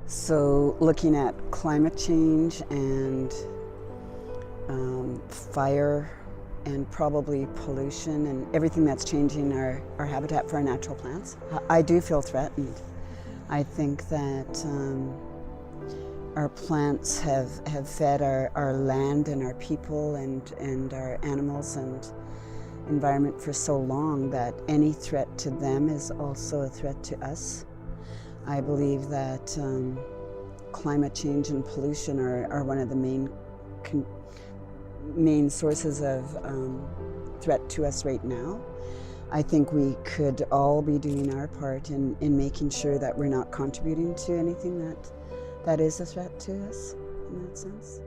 So looking at climate change and fire and probably pollution and everything that's changing our habitat for our natural plants, I do feel threatened. I think that our plants have fed our land and our people and our animals and environment for so long that any threat to them is also a threat to us. I believe that climate change and pollution are one of the main sources of threat to us right now. I think we could all be doing our part in making sure that we're not contributing to anything that is a threat to us in that sense.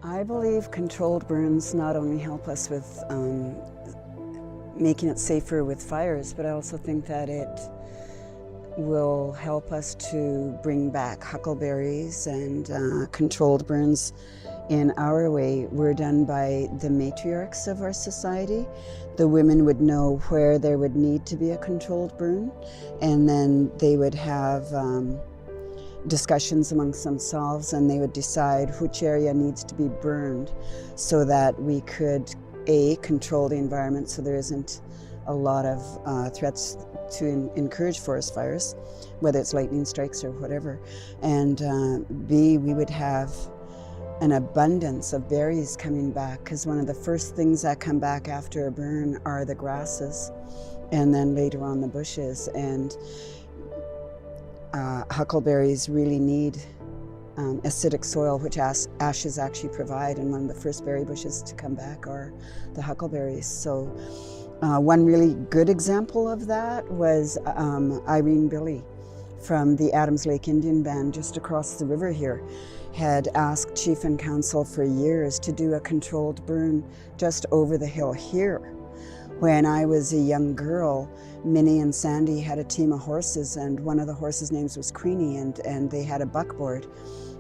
I believe controlled burns not only help us with making it safer with fires, but I also think that it will help us to bring back huckleberries and controlled burns. In our way, were done by the matriarchs of our society. The women would know where there would need to be a controlled burn, and then they would have discussions amongst themselves, and they would decide which area needs to be burned so that we could control the environment so there isn't a lot of threats to encourage forest fires, whether it's lightning strikes or whatever. And B, we would have an abundance of berries coming back, because one of the first things that come back after a burn are the grasses and then later on the bushes. And huckleberries really need acidic soil, which ashes actually provide, and one of the first berry bushes to come back are the huckleberries. So one really good example of that was Irene Billy from the Adams Lake Indian Band just across the river here had asked Chief and Council for years to do a controlled burn just over the hill here. When I was a young girl, Minnie and Sandy had a team of horses, and one of the horses' names was Queenie, and they had a buckboard.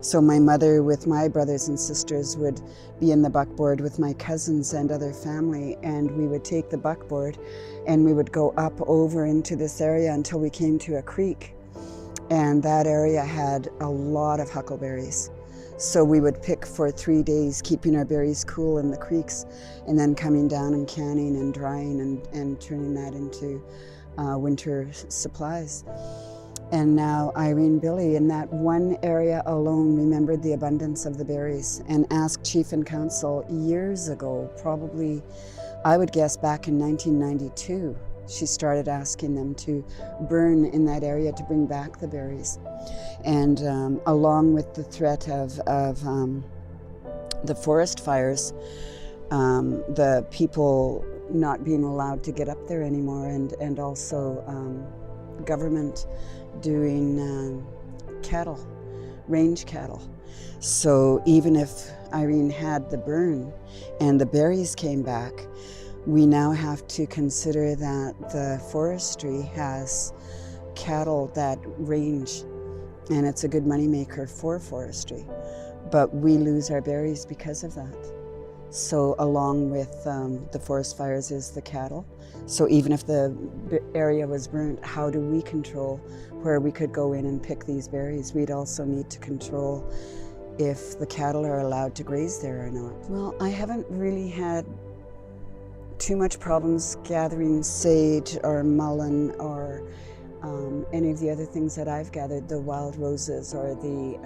So my mother with my brothers and sisters would be in the buckboard with my cousins and other family, and we would take the buckboard and we would go up over into this area until we came to a creek. And that area had a lot of huckleberries. So we would pick for 3 days, keeping our berries cool in the creeks, and then coming down and canning and drying and turning that into winter supplies. And now Irene Billy in that one area alone remembered the abundance of the berries and asked Chief and Council years ago, probably I would guess back in 1992, she started asking them to burn in that area to bring back the berries. And along with the threat of the forest fires, the people not being allowed to get up there anymore, and also government doing cattle, range cattle. So even if Irene had the burn and the berries came back, we now have to consider that the forestry has cattle that range, and it's a good moneymaker for forestry. But we lose our berries because of that. So along with the forest fires is the cattle. So even if the area was burnt, how do we control where we could go in and pick these berries? We'd also need to control if the cattle are allowed to graze there or not. Well, I haven't really had too much problems gathering sage or mullein or any of the other things that I've gathered, the wild roses or the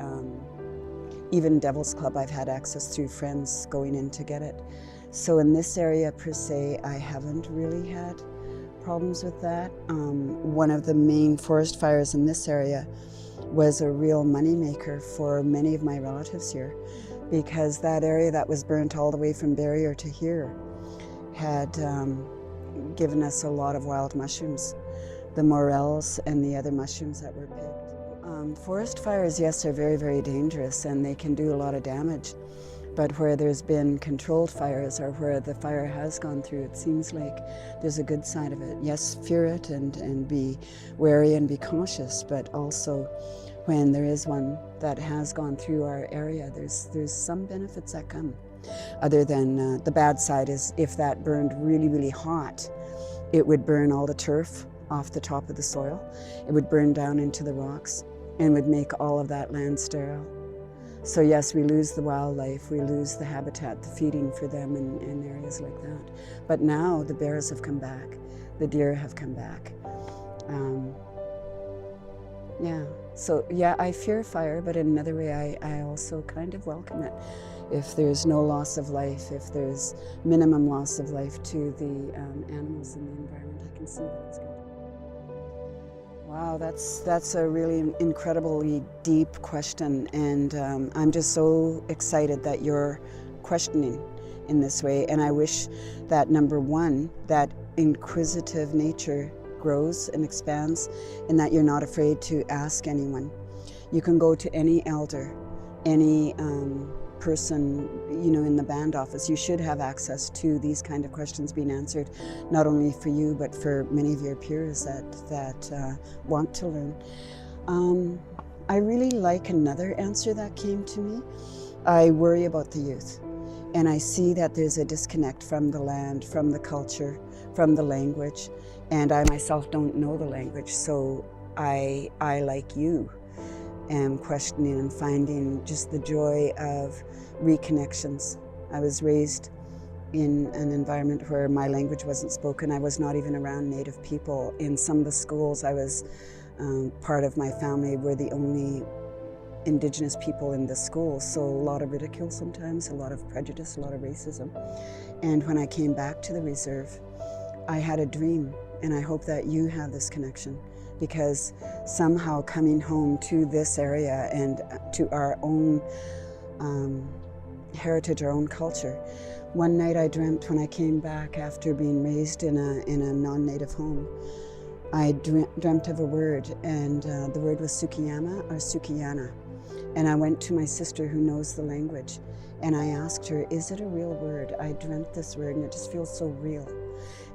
even Devil's Club. I've had access through friends going in to get it. So in this area per se, I haven't really had problems with that. One of the main forest fires in this area was a real moneymaker for many of my relatives here, because that area that was burnt all the way from Barrier to here had given us a lot of wild mushrooms, the morels and the other mushrooms that were picked. Forest fires, yes, are very, very dangerous, and they can do a lot of damage. But where there's been controlled fires, or where the fire has gone through, it seems like there's a good side of it. Yes, fear it and be wary and be cautious, but also when there is one that has gone through our area, there's some benefits that come. Other than the bad side is if that burned really, really hot, it would burn all the turf off the top of the soil. It would burn down into the rocks, and would make all of that land sterile. So yes, we lose the wildlife, we lose the habitat, the feeding for them in areas like that. But now the bears have come back, the deer have come back. Yeah, so yeah, I fear fire, but in another way I also kind of welcome it. If there's no loss of life, if there's minimum loss of life to the animals in the environment, I can see that it's good. Wow, that's a really incredibly deep question, and I'm just so excited that you're questioning in this way, and I wish that, number one, that inquisitive nature grows and expands, and that you're not afraid to ask anyone. You can go to any elder, any person, you know, in the band office. You should have access to these kind of questions being answered, not only for you, but for many of your peers that want to learn. I really like another answer that came to me. I worry about the youth, and I see that there's a disconnect from the land, from the culture, from the language, and I myself don't know the language, so I like you, am questioning and finding just the joy of reconnections. I was raised in an environment where my language wasn't spoken. I was not even around Native people. In some of the schools I was part of, my family were the only indigenous people in the school, so a lot of ridicule sometimes, a lot of prejudice, a lot of racism. And when I came back to the reserve, I had a dream, and I hope that you have this connection, because somehow coming home to this area and to our own heritage, our own culture. One night I dreamt, when I came back after being raised in a non-native home, I dreamt of a word, and the word was Sukiyama or Sukiyana. And I went to my sister who knows the language, and I asked her, is it a real word? I dreamt this word and it just feels so real.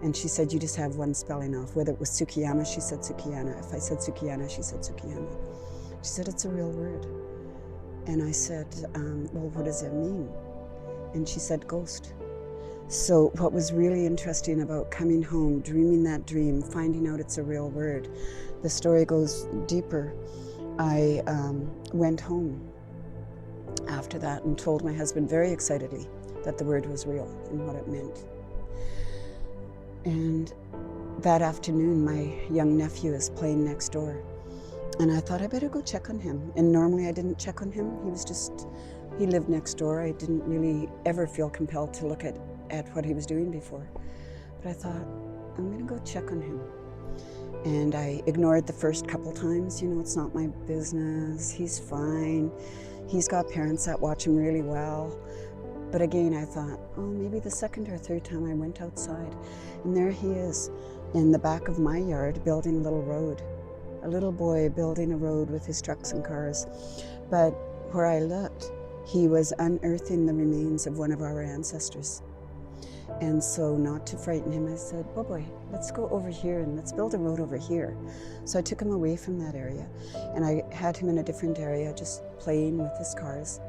And she said, you just have one spelling off. Whether it was Sukiyama, she said Sukiyana. If I said Sukiyana, she said Sukiyama. She said, it's a real word. And I said, well, what does it mean? And she said, ghost. So what was really interesting about coming home, dreaming that dream, finding out it's a real word, the story goes deeper. I went home after that and told my husband very excitedly that the word was real and what it meant. And that afternoon, my young nephew is playing next door. And I thought I better go check on him. And normally I didn't check on him. He lived next door. I didn't really ever feel compelled to look at what he was doing before. But I thought, I'm gonna go check on him. And I ignored the first couple times. You know, it's not my business. He's fine. He's got parents that watch him really well. But again, I thought, oh, maybe the second or third time I went outside, and there he is in the back of my yard building a little road. A little boy building a road with his trucks and cars. But where I looked, he was unearthing the remains of one of our ancestors. And so, not to frighten him, I said, oh boy, let's go over here and let's build a road over here. So I took him away from that area, and I had him in a different area just playing with his cars.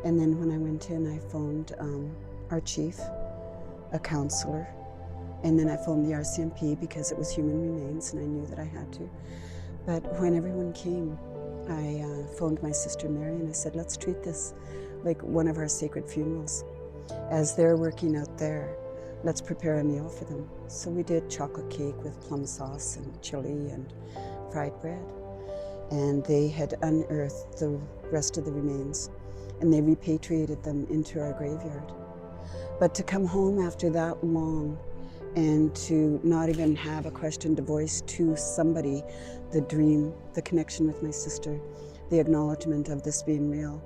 And then when I went in, I phoned our chief, a counselor, and then I phoned the RCMP because it was human remains and I knew that I had to. But when everyone came, I phoned my sister Mary and I said, let's treat this like one of our sacred funerals. As they're working out there, let's prepare a meal for them. So we did chocolate cake with plum sauce and chili and fried bread. And they had unearthed the rest of the remains, and they repatriated them into our graveyard. But to come home after that long and to not even have a question to voice to somebody, the dream, the connection with my sister, the acknowledgement of this being real,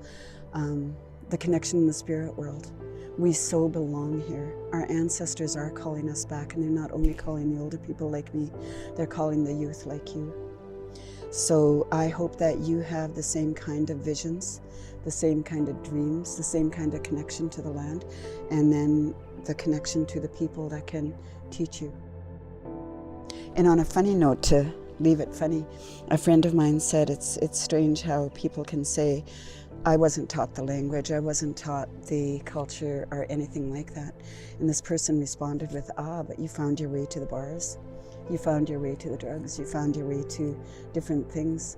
the connection in the spirit world. We so belong here. Our ancestors are calling us back, and they're not only calling the older people like me, they're calling the youth like you. So I hope that you have the same kind of visions, the same kind of dreams, the same kind of connection to the land, and then the connection to the people that can teach you. And on a funny note, to leave it funny, a friend of mine said it's strange how people can say, I wasn't taught the language, I wasn't taught the culture or anything like that. And this person responded with, but you found your way to the bars. You found your way to the drugs. You found your way to different things.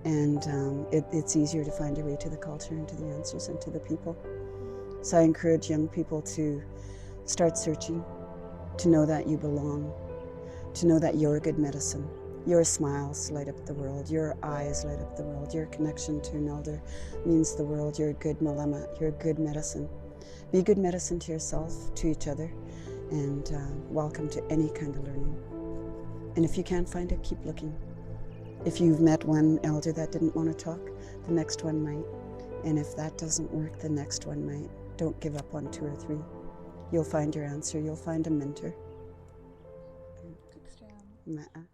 and it's easier to find your way to the culture and to the answers and to the people. So I encourage young people to start searching, to know that you belong, to know that you're a good medicine. Your smiles light up the world, your eyes light up the world, your connection to an elder means the world. You're a good malema, you're a good medicine. Be good medicine to yourself, to each other, and welcome to any kind of learning. And if you can't find it, keep looking. If you've met one elder that didn't want to talk, the next one might. And if that doesn't work, the next one might. Don't give up on 2 or 3. You'll find your answer, you'll find a mentor. Thanks, Jan.